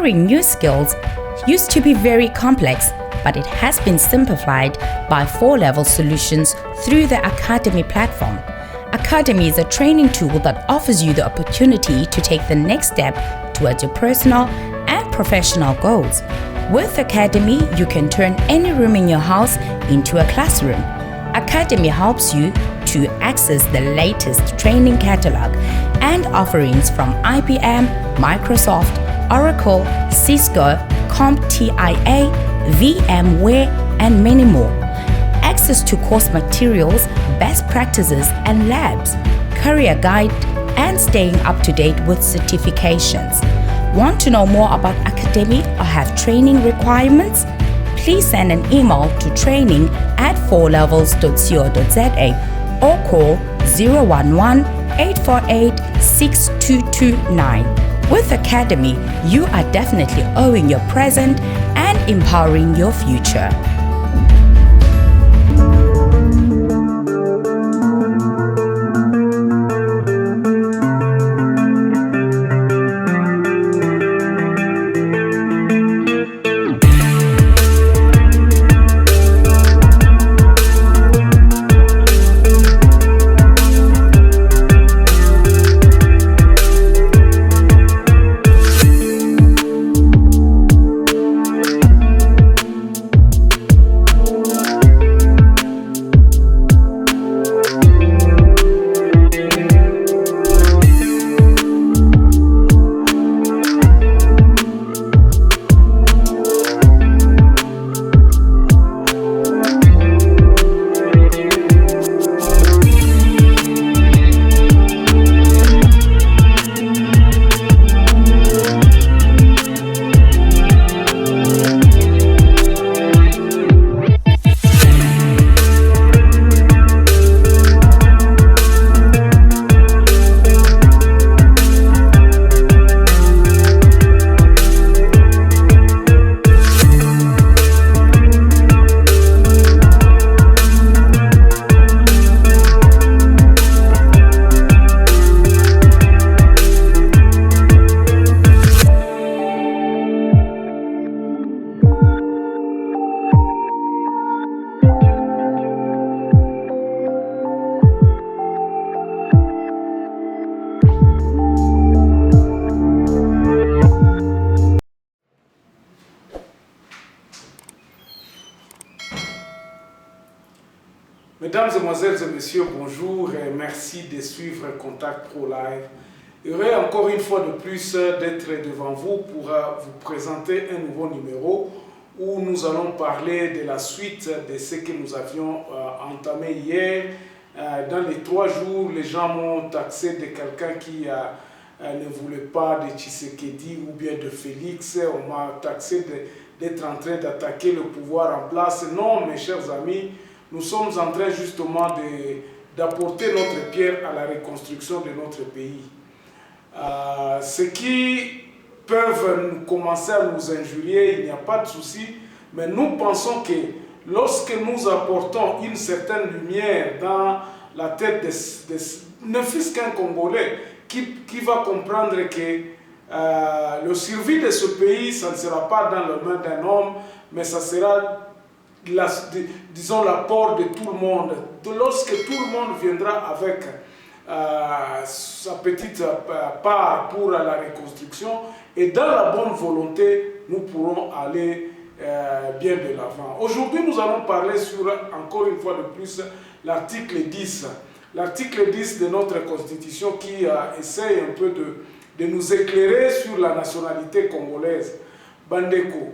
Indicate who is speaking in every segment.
Speaker 1: Acquiring new skills used to be very complex, but it has been simplified by 4-level solutions through the Academy platform. Academy is a training tool that offers you the opportunity to take the next step towards your personal and professional goals. With Academy, you can turn any room in your house into a classroom. Academy helps you to access the latest training catalog and offerings from IBM, Microsoft, Oracle, Cisco, CompTIA, VMware, and many more. Access to course materials, best practices and labs, career guide, and staying up to date with certifications. Want to know more about Academy or have training requirements? Please send an email to training@4levels.co.za or call 011-848-6229. With Academy, you are definitely owning your present and empowering your future.
Speaker 2: Mesdames, Mesdemoiselles et Messieurs, bonjour et merci de suivre Contact Pro Live. Heureux encore une fois de plus d'être devant vous pour vous présenter un nouveau numéro où nous allons parler de la suite de ce que nous avions entamé hier. Dans les 3 jours, les gens m'ont taxé de quelqu'un qui ne voulait pas de Tshisekedi ou bien de Félix. On m'a taxé d'être en train d'attaquer le pouvoir en place. Non, mes chers amis, nous sommes en train justement d'apporter notre pierre à la reconstruction de notre pays. Ceux qui peuvent commencer à nous injurier, il n'y a pas de souci, mais nous pensons que lorsque nous apportons une certaine lumière dans la tête ne fût-ce qu'un Congolais qui va comprendre que le survie de ce pays, ça ne sera pas dans les mains d'un homme, mais ça sera disons l'apport de tout le monde. Lorsque tout le monde viendra avec sa petite part pour la reconstruction et dans la bonne volonté, nous pourrons aller bien de l'avant. Aujourd'hui, nous allons parler sur, encore une fois de plus, l'article 10. L'article 10 de notre Constitution qui essaye un peu de nous éclairer sur la nationalité congolaise. Bandeko.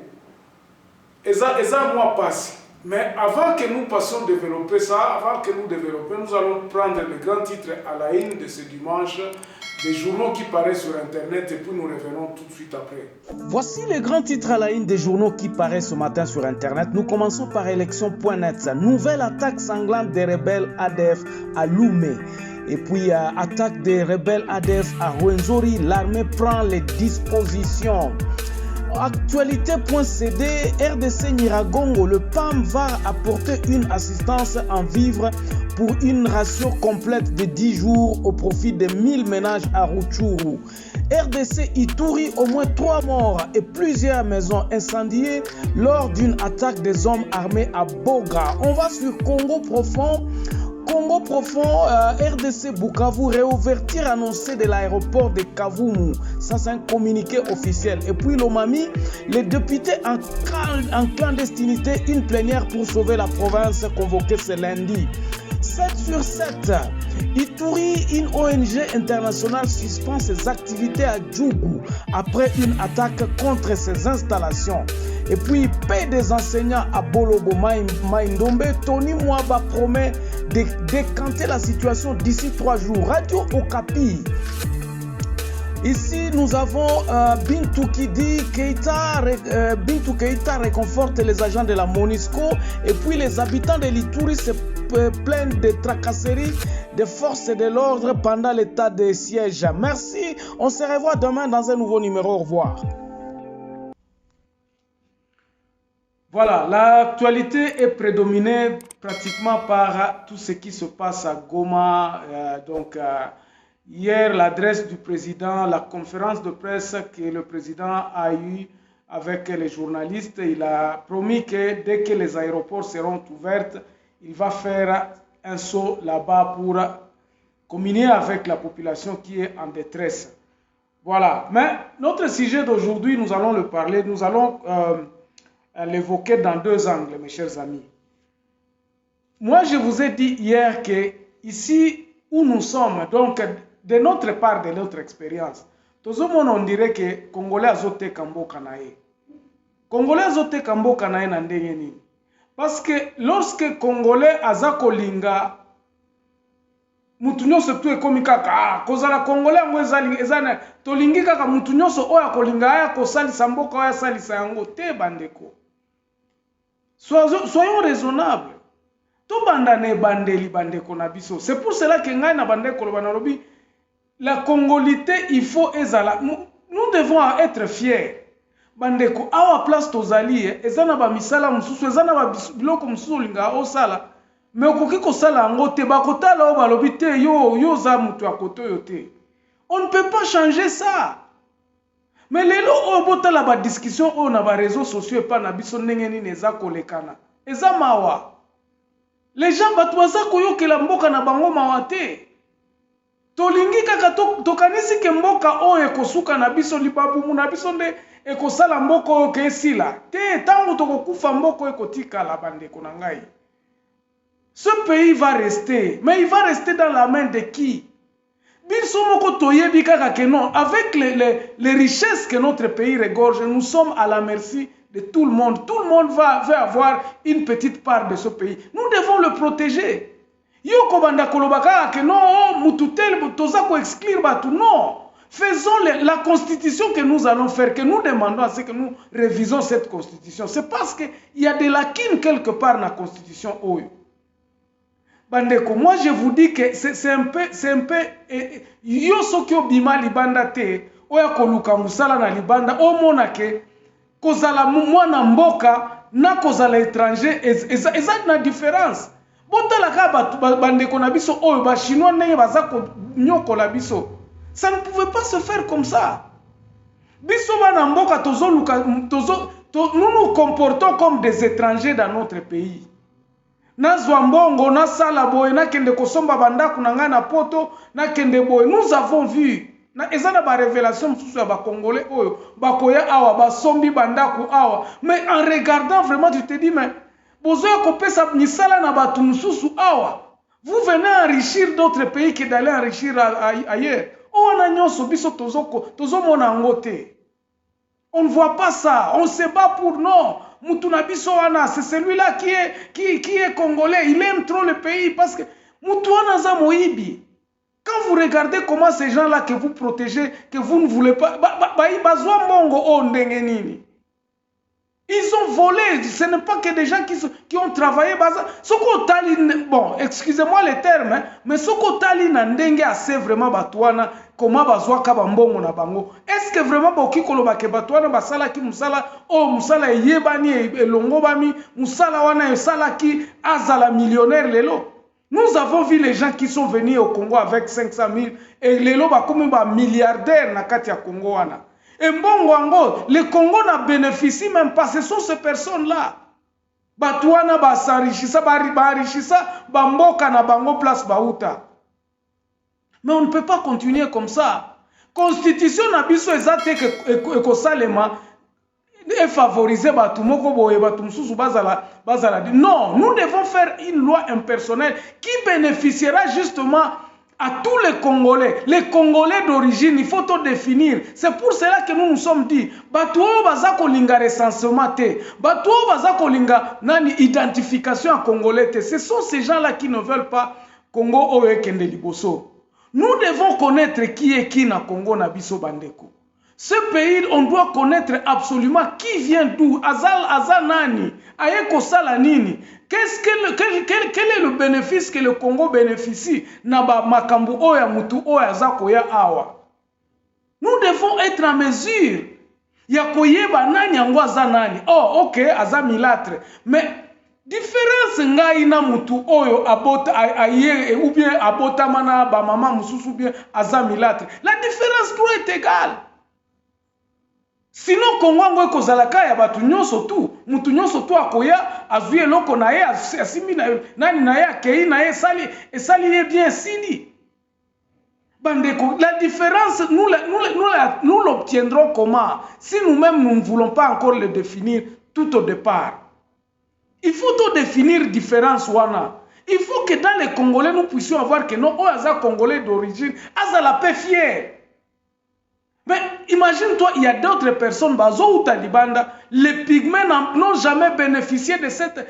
Speaker 2: Et ça moi passe. Mais avant que nous passions développer ça, avant que nous développions, nous allons prendre le grand titre à la une de ce dimanche, des journaux qui paraissent sur Internet, et puis nous revenons tout de suite après.
Speaker 3: Voici les grands titres à la une des journaux qui paraissent ce matin sur Internet. Nous commençons par élection.net. Nouvelle attaque sanglante des rebelles ADF à Loumé. Et puis, attaque des rebelles ADF à Rwenzori, l'armée prend les dispositions. Actualité.cd, RDC Nyiragongo, le PAM va apporter une assistance en vivres pour une ration complète de 10 jours au profit de 1000 ménages à Rutshuru. RDC Ituri, au moins 3 morts et plusieurs maisons incendiées lors d'une attaque des hommes armés à Boga. On va sur Congo profond. Congo profond, RDC Bukavu, réouverture annoncée de l'aéroport de Kavumu. Ça, c'est un communiqué officiel. Et puis, Lomami, les députés en clandestinité, une plénière pour sauver la province convoquée ce lundi. 7 sur 7. Ituri, une ONG internationale suspend ses activités à Djougou après une attaque contre ses installations. Et puis, paix des enseignants à Bolobo Maïndombe, Tony Mwaba promet de décanter la situation d'ici 3 jours. Radio Okapi. Ici, nous avons Bintou qui dit Bintou Keita réconforte les agents de la MONUSCO. Et puis, les habitants de l'Ituri se plaignent de tracasseries des forces de l'ordre pendant l'état de siège. Merci. On se revoit demain dans un nouveau numéro. Au revoir. Voilà, l'actualité est prédominée pratiquement par tout ce qui se passe à Goma. Hier, l'adresse du président, la conférence de presse que le président a eue avec les journalistes, il a promis que dès que les aéroports seront ouverts, il va faire un saut là-bas pour communier avec la population qui est en détresse. Voilà, mais notre sujet d'aujourd'hui, nous allons le parler, nous allons l'évoquer dans 2 angles, mes chers amis. Moi, je vous ai dit hier que ici où nous sommes, donc de notre part, de notre expérience, tout le monde on dirait que Congolais azote kambo kanae. Congolais azote kambo kanae na ndenge nini. Parce que lorsque Congolais azako linga, mutu nyonso tu ekomi kaka kozala Congolais yango ezana tolingi kaka mutu nyonso oyo akolinga aya kosalisa mboka oyo asalisa yango te bandeko. Soyons raisonnables. Tout bandane bandeli bandeko na biso. C'est pour cela que ngai na bandeko lo banalobi la congolité il faut ezala. Nous devons être fiers. Bandeko awa place tozali ezana ba misala mususu ezana ba biloko mususu linga osala. Mais okoki kosala yango te bakotala o balobi te yo za mutu akoto yo te. On ne peut pas changer ça. Mais lelo o botala ba discussion o na ba réseaux sociaux pa na biso ndenge nini eza kolekana. Eza mawa. Les gens batwaza koyokela mboka na bango mawa te. Tolingi kaka tokanisi ke mboka o ekosuka na biso libabu na biso nde ekosala mboka o kesila. Te tango tokokufa mboka ekotika la bandeko na ngai. Ce pays va rester, mais il va rester dans la main de qui? Non, avec les richesses que notre pays regorge, nous sommes à la merci de tout le monde. Tout le monde va avoir une petite part de ce pays. Nous devons le protéger. Non. Faisons la constitution que nous allons faire, que nous demandons à ce que nous révisons cette constitution. C'est parce qu'il y a des lacunes quelque part dans la constitution. Bandeko, moi je vous dis que c'est un peu yo sokyo bima libanda te oya koluka musala na libanda o monake kozala mwana mboka na kozala étranger eza na différence. Botala ka bandeko na biso oyo ba chinois ndenge baza ko nyokola biso. Ça ne pouvait pas se faire comme ça. Biso bana mboka nous nous comportons comme des étrangers dans notre pays. Nous avons vu révélation mais en regardant vraiment tu te dis mais vous venez enrichir d'autres pays que d'aller enrichir ailleurs. On ne voit pas ça, on se bat pour non. C'est celui-là qui est congolais, il aime trop le pays parce que quand vous regardez comment ces gens-là que vous protégez, que vous ne voulez pas, ils ont volé, ce n'est pas que des gens qui ont travaillé. Bon, excusez-moi les termes, mais ce que Nandenge assez vraiment batouana, comment bazwaka bambongo na bango. Est-ce que vraiment boki kolobake batouana basala ki musala o musala yebani elongo bami musala wana esala ki azala millionnaire lelo.
Speaker 2: Nous avons vu les gens qui sont venus au Congo avec 500 000 et les loba comme milliardaires na kati ya Congo wana. Et mbongo le Congo n'a bénéficié même pas, ce sont ces personnes-là. Batuana ba s'enrichissa, ba enrichissa, ba mboka na bango place bauta. Mais on ne peut pas continuer comme ça. Constitution na biso ezate que salema et favoriser batu moko boye batu mususu bazala. Non, nous devons faire une loi impersonnelle qui bénéficiera justement à tous les Congolais. Les Congolais d'origine, il faut tout définir. C'est pour cela que nous nous sommes dit, batu baza kolinga recensement te, batu baza kolinga nani identification à Congolais te. Ce sont ces gens-là qui ne veulent pas Congo oye kende liboso. Nous devons connaître qui est qui na Congo na biso bandeko. Ce pays, on doit connaître absolument qui vient d'où. Azal nani, ayeko sala nini. Quel est le bénéfice que le Congo bénéficie na ba makambu oya mutu oya zakoya awa. Nous devons être en mesure ya koyeba nani yango azanani. Oh, ok, azamilatre. Mais différence ngai na mutu oyo abota aye ou bien abota mana ba mama mususu bien azamilatre. La différence doit être égale. Sinon Congo ngo ekozalaka ya batu nyonso tu, mutu nyonso tu akoya azuye loko na ye asimi na nani na ye akei na ye esali ye bien sili. Bandeko, la différence nous l'obtiendrons comment si nous-mêmes nous ne voulons pas encore le définir tout au départ. Il faut tout définir différence wana. Il faut que dans les Congolais nous puissions avoir que non oaza Congolais d'origine, aza la paix fière. Mais imagine-toi, il y a d'autres personnes, bazo ou talibanda, les pygmées n'ont jamais bénéficié de cette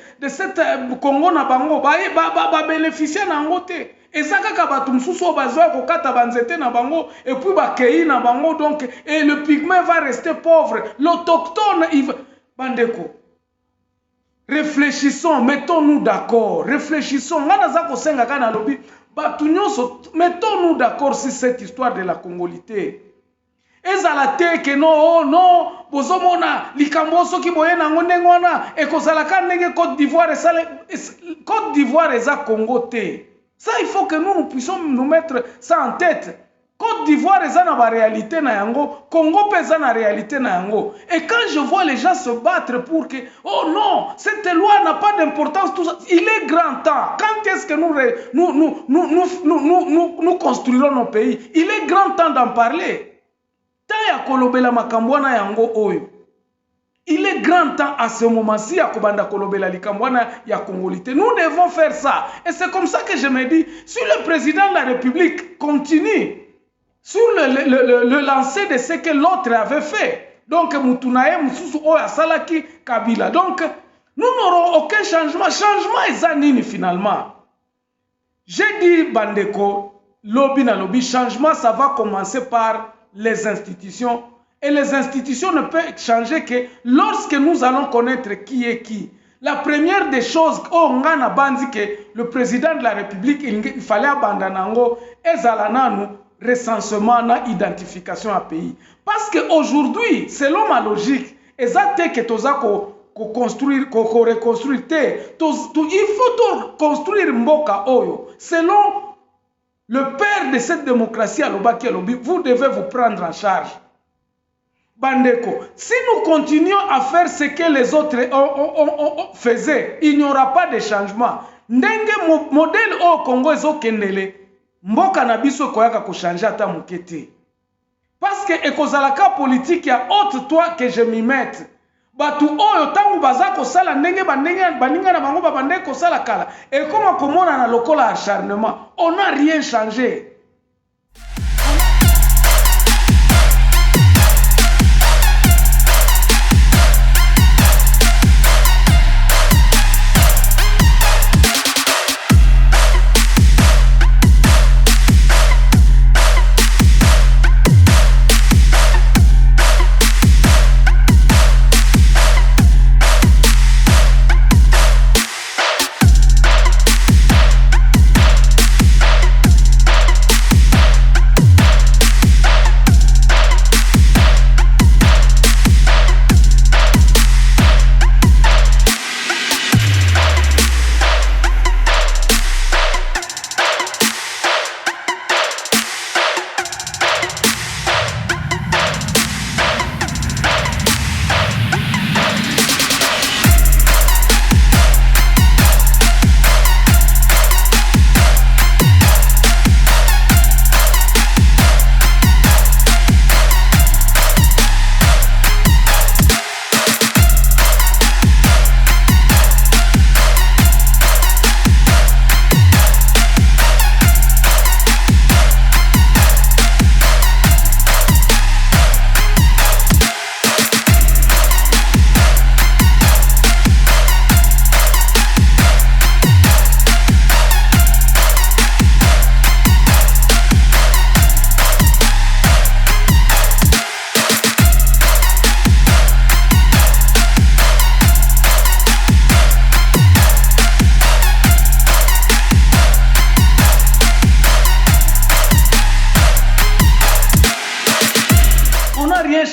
Speaker 2: Congo na bango, ba bénéficier na ngote. Et ça kaka batum suso bazo ko kata banzete na bango et puis ba kei na bango donc et le pygmée va rester pauvre, l'autochtone il va bandeko. Réfléchissons, mettons-nous d'accord, réfléchissons. Ngana za ko senga kana lobi, batu nyonso mettons-nous d'accord sur cette histoire de la congolité. Ezalate que non, oh non, bozomona likambo soki boye nango ndengwana ekozalaka ndenge Côte d'Ivoire eza Congo te. Ça il faut que nous puissions nous mettre ça en tête. Côte d'Ivoire eza na ba réalité na yango, Congo pesa na réalité na yango. Et quand je vois les gens se battre pour que oh non, cette loi n'a pas d'importance tout ça, il est grand temps. Quand est-ce que nous construirons nos pays? Il est grand temps d'en parler. Il est grand temps à ce moment-ci à Kobanda Kolobela Likambwana ya Congolité. Nous devons faire ça. Et c'est comme ça que je me dis, si le président de la République continue sur le lancer de ce que l'autre avait fait, donc Moutunaye Moussousou Oya Salaki Kabila, donc nous n'aurons aucun changement. Changement est zanini finalement. J'ai dit Bandeko, lobby na lobby, changement ça va commencer par les institutions. Et les institutions ne peuvent changer que lorsque nous allons connaître qui est qui. La première des choses, on a bandi que le président de la République, il fallait abandonner ezalana recensement na identification à pays. Parce qu'aujourd'hui, selon ma logique, ezate que toza construire, reconstruire, il faut construire Mboka Oyo. Selon le père de cette démocratie à l'Obaki, vous devez vous prendre en charge. Bandeko, si nous continuons à faire ce que les autres faisaient, il n'y aura pas de changement. Ndenge modèle au Congo ezo kendele, mboka na biso koyaka ko changer ata mukete. Parce que ekozalaka politique ya haute toi que je m'y mette. Batu oyo tangu baza ko sala ndenge baninga na bango babande ko sala kala. Et comme komona na lokola acharnement, on n'a rien changé.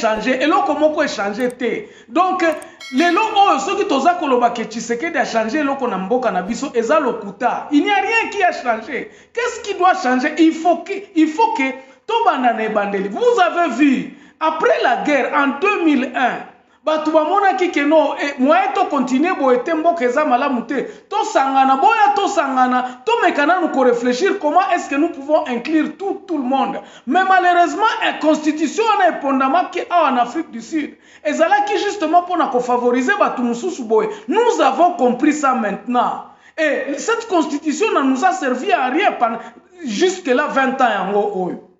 Speaker 3: changer eloko moko échanger te. Donc lelo oyo soki toza koloba ke Tshisekedi a changé eloko na mboka na biso eza lokuta. Il n'y a rien qui a changé. Qu'est-ce qui doit changer? Il faut que tobanda na ebandeli. Vous avez vu après la guerre en 2001 batu bamonaki ke no moyen to continuer boye te mboka eza malamu te to sangana boya to sangana to mekana nous réfléchir comment est-ce que nous pouvons inclure tout le monde. Mais malheureusement la constitution na epondama ki en Afrique du Sud ezalaki justement pour na ko favoriser batu mususu boye. Nous avons compris ça maintenant et cette constitution nous a servi à rien pendant jusque là 20 ans yango oyo.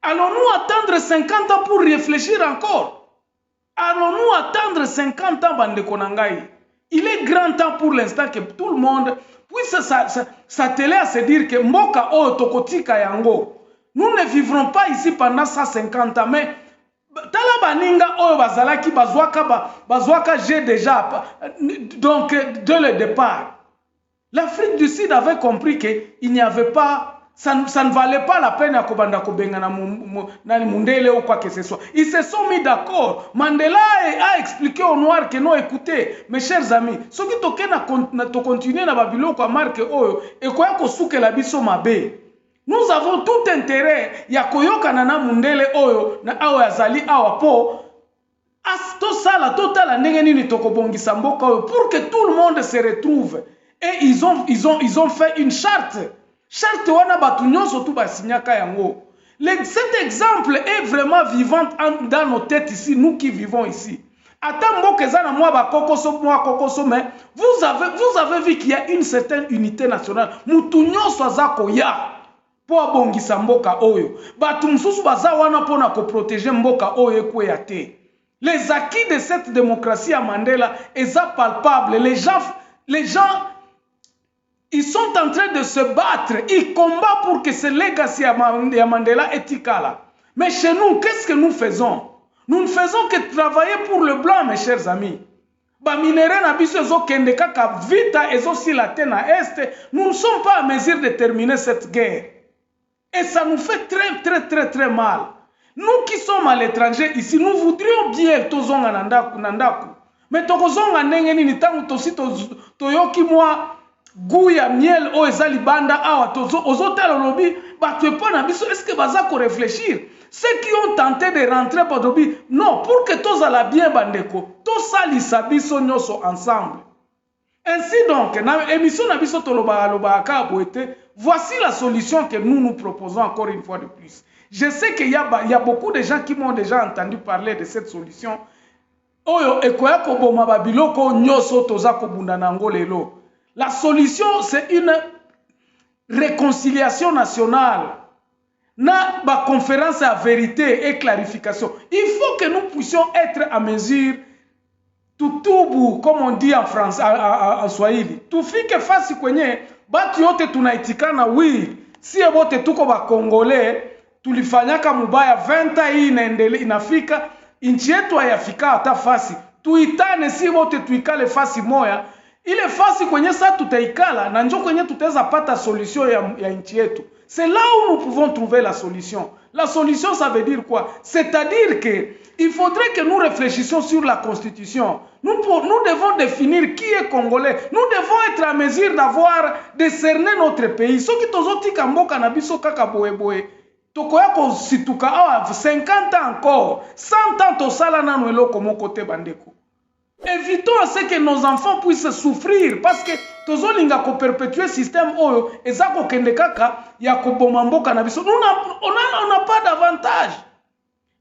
Speaker 3: Allons-nous attendre 50 ans pour réfléchir encore? Allons-nous attendre 50 ans, bande konangai? Il est grand temps pour l'instant que tout le monde puisse s'atteler à se dire que mboka o tokotika yango. Nous ne vivrons pas ici pendant 150 ans, mais tala baninga o bazalaki bazwaka j'ai déjà donc dès le départ. L'Afrique du Sud avait compris qu'il n'y avait pas ça ne valait pas la peine à kobanda kobenga na mundele ou quoi que ce soit. Ils se sont mis d'accord. Mandela a expliqué aux Noirs que non, écoutez, mes chers amis, ce qui toke na to continuer na babilo kwa marque oyo et quoi ko souke la biso mabe. Nous avons tout intérêt ya koyoka na mundele oyo na awa azali awa po to sala totala ndenge nini tokobongisa mboka oyo pour que tout le monde se retrouve. Et ils ont fait une charte. Charte wana batu nyonso tu basinyaka yango. Cet exemple est vraiment vivant dans nos têtes ici, nous qui vivons ici. Attends, mais vous avez vu qu'il y a une certaine unité nationale. Mutu nyonso azako ya po abongisa mboka oyo. Batu msusu baza wana pona ko protéger mboka oyo ekwe ya te. Les acquis de cette démocratie à Mandela est palpable. Les gens ils sont en train de se battre. Ils combattent pour que ce legacy à Mandela est égal. Mais chez nous, qu'est-ce que nous faisons? Nous ne faisons que travailler pour le blanc, mes chers amis. Nous ne sommes pas à mesure de terminer cette guerre. Et ça nous fait très mal. Nous qui sommes à l'étranger ici, nous voudrions bien tozonga nandaku. Mais tozonga nengeni ni tangu toyoki moi Gouya miel o ezali banda awa ozotala lobi batwepa na biso est-ce que baza ko réfléchir ceux qui ont tenté de rentrer par lobi non pour que tous ala bien bandeko to salisa biso nyoso ensemble. Ainsi donc na émission na biso toloba ka boete voici la solution que nous proposons encore une fois de plus. Je sais qu'il y a beaucoup de gens qui m'ont déjà entendu parler de cette solution oyo ekoya ko boma babiloko nyoso toza ko bunda nango lelo. La solution, c'est une réconciliation nationale. Na ba conférence à vérité et clarification. Il faut que nous puissions être à mesure tutubu, comme on dit en France, en Swahili. Tufike fasi kwenye, batu yote tunaitikana oui. Si ebote tuko ba Congolais, tulifanyaka mubaya 20 hii inafika, inchi yetu hayafika hata fasi. Tuitane si bote tuikale fasi moya. Ile fasi kwenye sa tutaikala na njo kwenye tutaweza pata solution ya nchi yetu. C'est là où nous pouvons trouver la solution. La solution, ça veut dire quoi? C'est-à-dire que il faudrait que nous réfléchissions sur la constitution. Nous devons définir qui est congolais. Nous devons être à mesure d'avoir décerné notre pays. Ce qui tozoti kamboka na biso kaka boye. Tokoya ko situka awa 50 ans encore. 100 ans tosala nanu eloko moko te bandeko. Évitons à ce que nos enfants puissent souffrir parce que tozolinga ko perpétuer système oyo ezako kende kaka ya ko bomamboka na biso. On n'a pas d'avantage.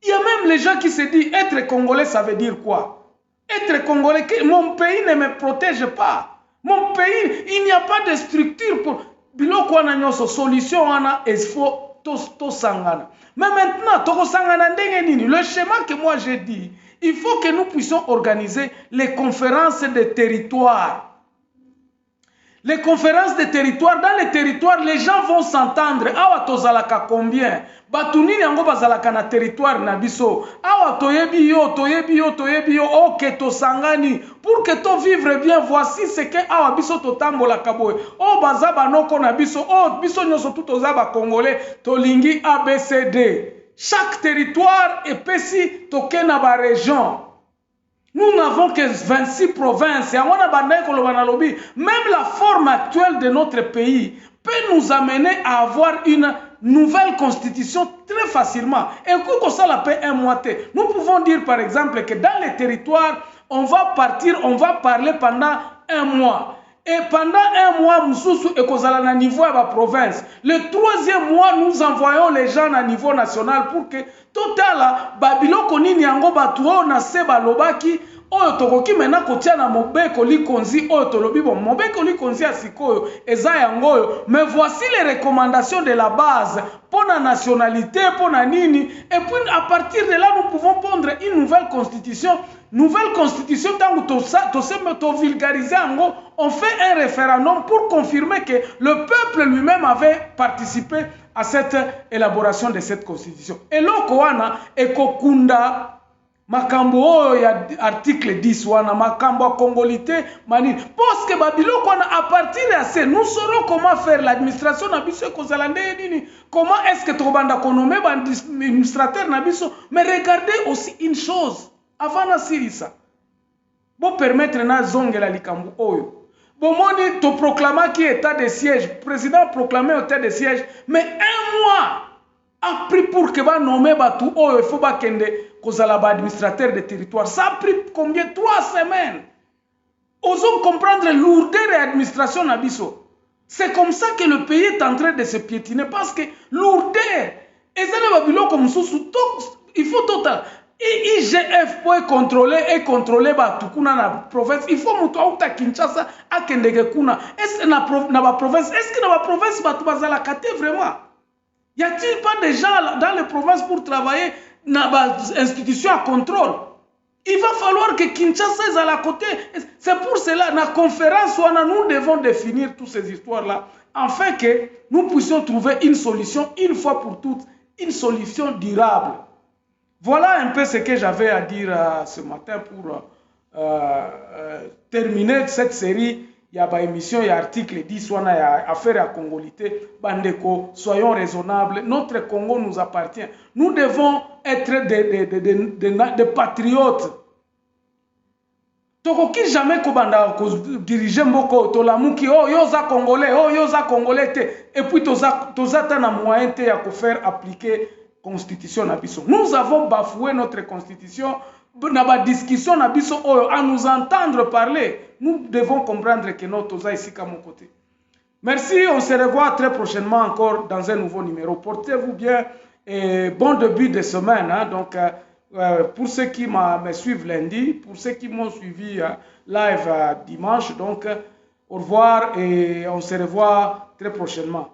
Speaker 3: Il y a même les gens qui se disent être congolais ça veut dire quoi? Être congolais, mon pays ne me protège pas. Mon pays, il n'y a pas de structure pour biloko wana nyoso solution wana esfo to sangana. Mais maintenant toko sangana ndenge nini? Le schéma que moi j'ai dit, il faut que nous puissions organiser les conférences de territoire. Les conférences de territoire, dans les territoires, les gens vont s'entendre. Awa tozalaka combien? Batunini yango bazalaka na territoire na biso. Awa toyebi yo, ok tosangani. Pour que to vivre bien, voici ce que awa biso totambola kaboe. Oh bazaba noko na biso, oh biso nyoso tout tozaba congolais, tolingi ABCD. chaque territoire est pessi toke na ba région. Nous n'avons que 26 provinces. Même la forme actuelle de notre pays peut nous amener à avoir une nouvelle constitution très facilement. Et quand ça l'appelle un mois, nous pouvons dire par exemple que dans les territoires, on va parler pendant un mois. Et pendant un mois, nous sommes à niveau de la province. Le 3e mois, nous envoyons les gens à niveau national pour que total, Babylon konini yango batuo na seba lobaki oyo tokoki mena kotia na mobeko likonzi oyo tolobi bon mobeko likonzi asikoyo eza yango. Mais voici les recommandations de la base pour la nationalité, pour la nini, et puis à partir de là nous pouvons prendre une nouvelle constitution. Nouvelle constitution, tant que vulgariser en on fait un référendum pour confirmer que le peuple lui-même avait participé à cette élaboration de cette constitution. Et l'Okoana est Kokunda Makambo ya article 10 wana Makambo congolité mani parce que Babylone à partir de ça nous saurons comment faire l'administration na biso kozalande nini comment est-ce que tobanda konomé administrateur na biso. Mais regardez aussi une chose avant na sirisa bon permettre na zongela likambu oyo bon moni to proclama qui état de siège président proclamé état de siège mais un mois a pris pour que ba nommer batu oyo il faut ba kende kozala ba administrateur de territoire. Ça a pris combien? 3 semaines. Osons comprendre lourdeur et administration na biso. C'est comme ça que le pays est en train de se piétiner parce que lourdeur et ça le babilo comme sous il faut total IGF pour contrôler ba tukuna na province. Il faut muto auta Kinshasa akendeke kuna. Est-ce na ba province est-ce que na ba province ba bazala kate vraiment? Y a-t-il pas de gens dans les provinces pour travailler dans l'institution à contrôle? Il va falloir que Kinshasa est à la côté. C'est pour cela, dans la conférence, nous devons définir toutes ces histoires-là, afin que nous puissions trouver une solution, une fois pour toutes, une solution durable. Voilà un peu ce que j'avais à dire ce matin pour terminer cette série. Il y a une émission, il y a article 10, il y a affaire à Congolité. Bandeko, soyons raisonnables. Notre Congo nous appartient. Nous devons être des patriotes. Tokoki jamais kobanda diriger mboko tolamuki oh yoza congolais te et puis toza tana moyen te ya faire appliquer constitution na biso. Nous avons bafoué notre constitution. Na discussion na biso à nous entendre parler. Nous devons comprendre que notre toza ici à mon côté. Merci, on se revoit très prochainement encore dans un nouveau numéro. Portez-vous bien et bon début de semaine. Hein. Donc, pour ceux qui me suivent lundi, pour ceux qui m'ont suivi live dimanche, donc au revoir et on se revoit très prochainement.